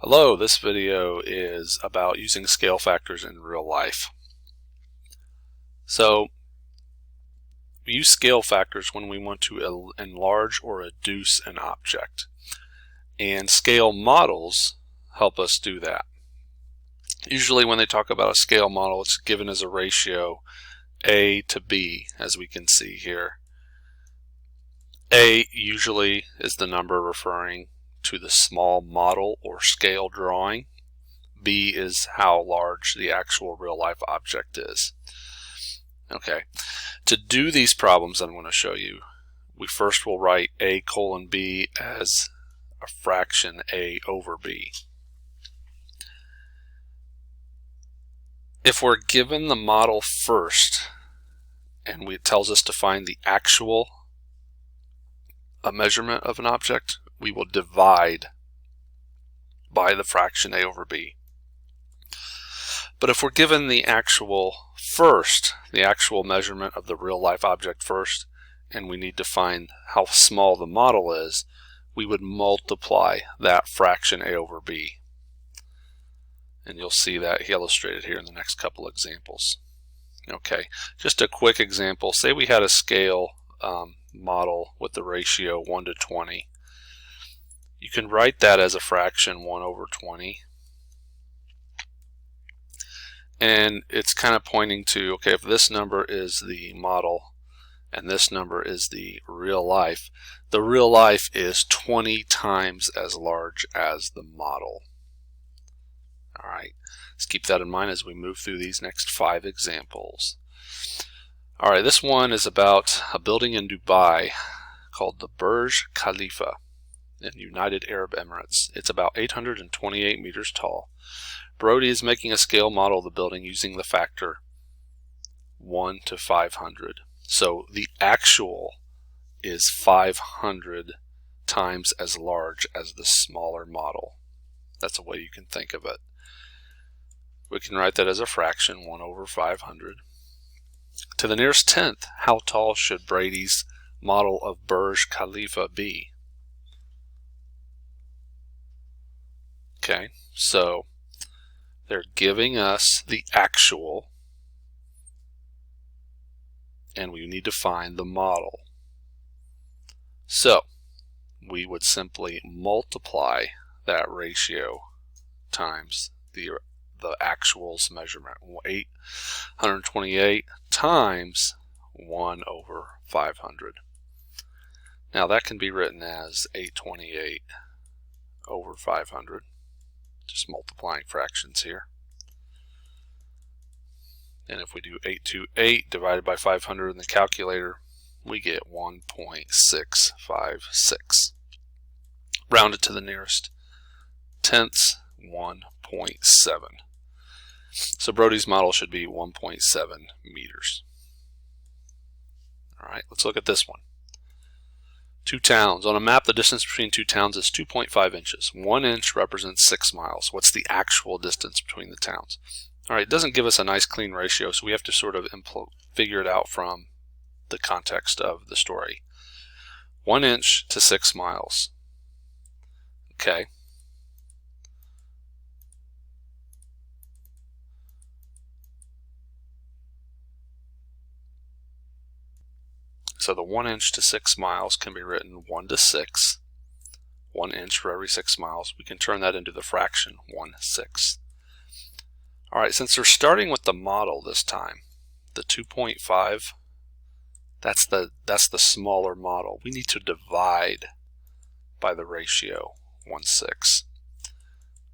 Hello, this video is about using scale factors in real life. So, we use scale factors when we want to enlarge or reduce an object. And scale models help us do that. Usually when they talk about a scale model, it's given as a ratio A to B, as we can see here. A usually is the number referring to the small model or scale drawing. B is how large the actual real-life object is. Okay, to do these problems I'm going to show you, we first will write A colon B as a fraction A over B. If we're given the model first, and it tells us to find the actual measurement of an object, we will divide by the fraction A over B. But if we're given the actual measurement of the real-life object first, and we need to find how small the model is, we would multiply that fraction A over B. And you'll see that illustrated here in the next couple examples. Okay, just a quick example. Say we had a scale model with the ratio 1 to 20. You can write that as a fraction 1 over 20. And it's kind of pointing to, okay, if this number is the model and this number is the real life is 20 times as large as the model. Alright, let's keep that in mind as we move through these next 5 examples. Alright, this one is about a building in Dubai called the Burj Khalifa in United Arab Emirates. It's about 828 meters tall. Brody is making a scale model of the building using the factor 1 to 500. So the actual is 500 times as large as the smaller model. That's a way you can think of it. We can write that as a fraction 1 over 500. To the nearest tenth, how tall should Brady's model of Burj Khalifa be? Okay, so they're giving us the actual, and we need to find the model. So we would simply multiply that ratio times the actual's measurement. 828 times 1 over 500. Now that can be written as 828 over 500. Just multiplying fractions here. And if we do 828 divided by 500 in the calculator, we get 1.656. Rounded to the nearest tenths, 1.7. So Brody's model should be 1.7 meters. Alright, let's look at this one. Two towns. On a map, the distance between two towns is 2.5 inches. 1 inch represents 6 miles. What's the actual distance between the towns? Alright, it doesn't give us a nice clean ratio, so we have to sort of figure it out from the context of the story. 1 inch to 6 miles. Okay. So the 1 inch to 6 miles can be written 1 to 6. 1 inch for every 6 miles. We can turn that into the fraction 1/6. Alright, since we're starting with the model this time, the 2.5, that's the smaller model. We need to divide by the ratio 1/6.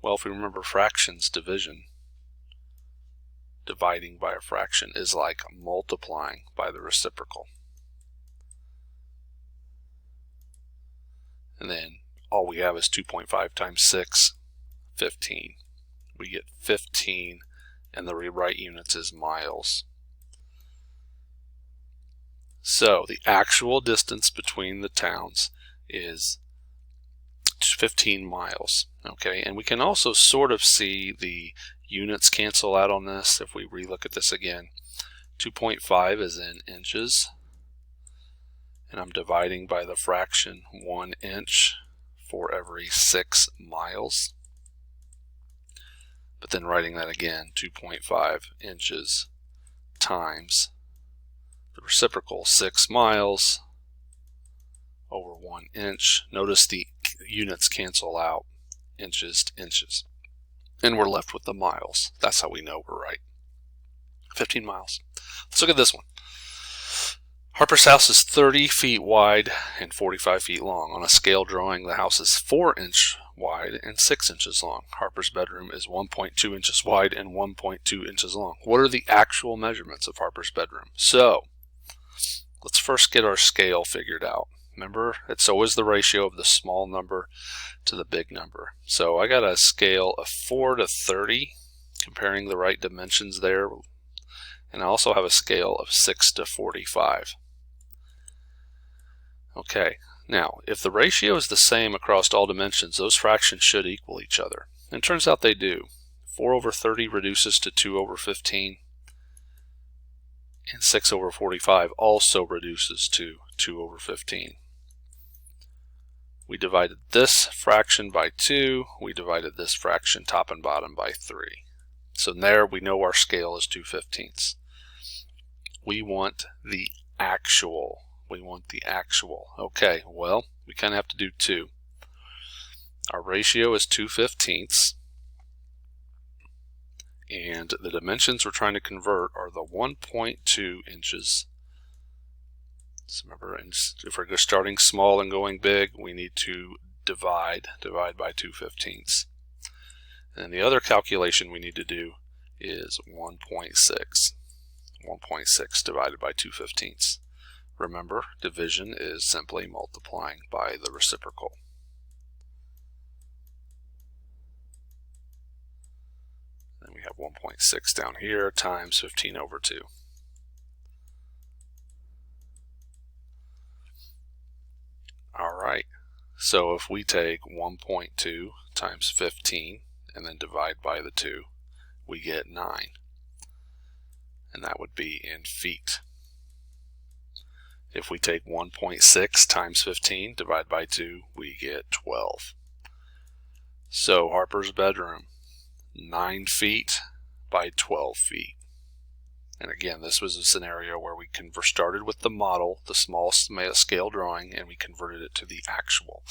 Well, if we remember fractions, division, dividing by a fraction is like multiplying by the reciprocal. And then all we have is 2.5 times 6, 15. We get 15, and the rewrite units is miles. So the actual distance between the towns is 15 miles. Okay, and we can also sort of see the units cancel out on this if we relook at this again. 2.5 is in inches, and I'm dividing by the fraction 1 inch for every 6 miles. but then writing that again, 2.5 inches times the reciprocal, 6 miles over 1 inch. Notice the units cancel out, inches to inches, and we're left with the miles. That's how we know we're right. 15 miles. Let's look at this one. Harper's house is 30 feet wide and 45 feet long. On a scale drawing, the house is 4 inches wide and 6 inches long. Harper's bedroom is 1.2 inches wide and 1.2 inches long. What are the actual measurements of Harper's bedroom? So let's first get our scale figured out. Remember, it's always the ratio of the small number to the big number. So I got a scale of 4 to 30, comparing the right dimensions there. And I also have a scale of 6 to 45. Okay, now if the ratio is the same across all dimensions, those fractions should equal each other. And it turns out they do. 4 over 30 reduces to 2 over 15. And 6 over 45 also reduces to 2 over 15. We divided this fraction by 2. We divided this fraction top and bottom by 3. So there we know our scale is 2/15. We want the actual. We want the actual. Okay, well, we kind of have to do 2. Our ratio is 2/15. And the dimensions we're trying to convert are the 1.2 inches. So remember, if we're just starting small and going big, we need to divide by 2/15. And the other calculation we need to do is 1.6. 1.6 divided by 2/15. Remember, division is simply multiplying by the reciprocal. Then we have 1.6 down here times 15 over 2. Alright, so if we take 1.2 times 15 and then divide by the 2, we get 9. And that would be in feet. If we take 1.6 times 15, divide by 2, we get 12. So Harper's bedroom, 9 feet by 12 feet. And again, this was a scenario where we started with the model, the small scale drawing, and we converted it to the actual.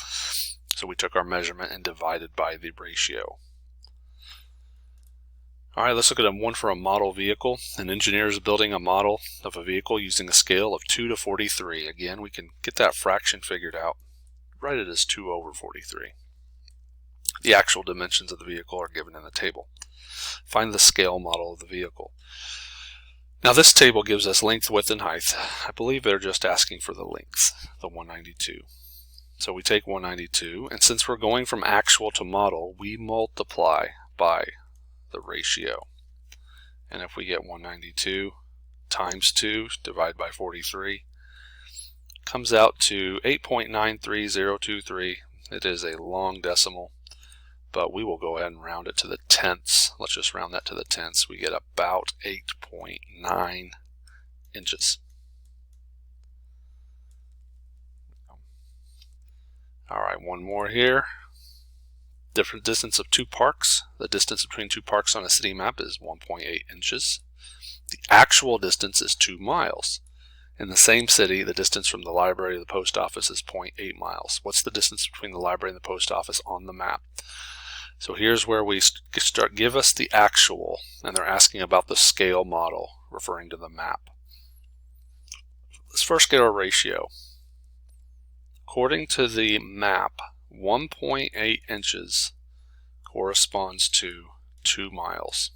So we took our measurement and divided by the ratio. Alright, let's look at one for a model vehicle. An engineer is building a model of a vehicle using a scale of 2 to 43. Again, we can get that fraction figured out. Write it as 2 over 43. The actual dimensions of the vehicle are given in the table. Find the scale model of the vehicle. Now this table gives us length, width, and height. I believe they're just asking for the length, the 192. So we take 192, and since we're going from actual to model, we multiply by the ratio. And if we get 192 times 2 divided by 43, comes out to 8.93023. It is a long decimal, but we will go ahead and round it to the tenths. Let's just round that to the tenths. We get about 8.9 inches. Alright, one more here. Different distance of 2 parks. The distance between 2 parks on a city map is 1.8 inches. The actual distance is 2 miles. In the same city, the distance from the library to the post office is 0.8 miles. What's the distance between the library and the post office on the map? So here's where we start. Give us the actual, and they're asking about the scale model, referring to the map. Let's first get our ratio. According to the map, 1.8 inches corresponds to 2 miles.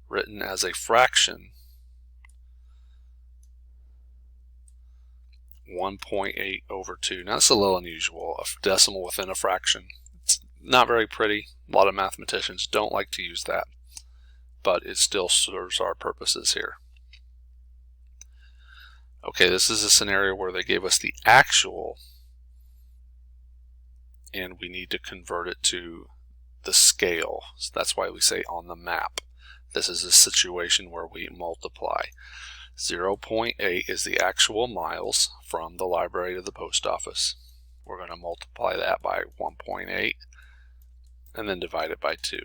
Written as a fraction, 1.8 over 2. Now that's a little unusual, a decimal within a fraction. It's not very pretty. A lot of mathematicians don't like to use that, but it still serves our purposes here. Okay, this is a scenario where they gave us the actual, and we need to convert it to the scale. So that's why we say on the map. This is a situation where we multiply. 0.8 is the actual miles from the library to the post office. We're going to multiply that by 1.8 and then divide it by 2.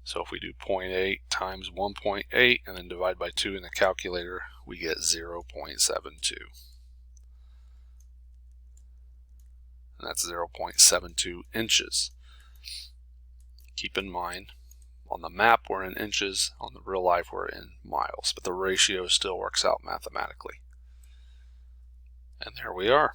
So if we do 0.8 times 1.8 and then divide by 2 in the calculator, we get 0.72. And that's 0.72 inches. Keep in mind, on the map we're in inches, on the real life we're in miles, but the ratio still works out mathematically. And there we are.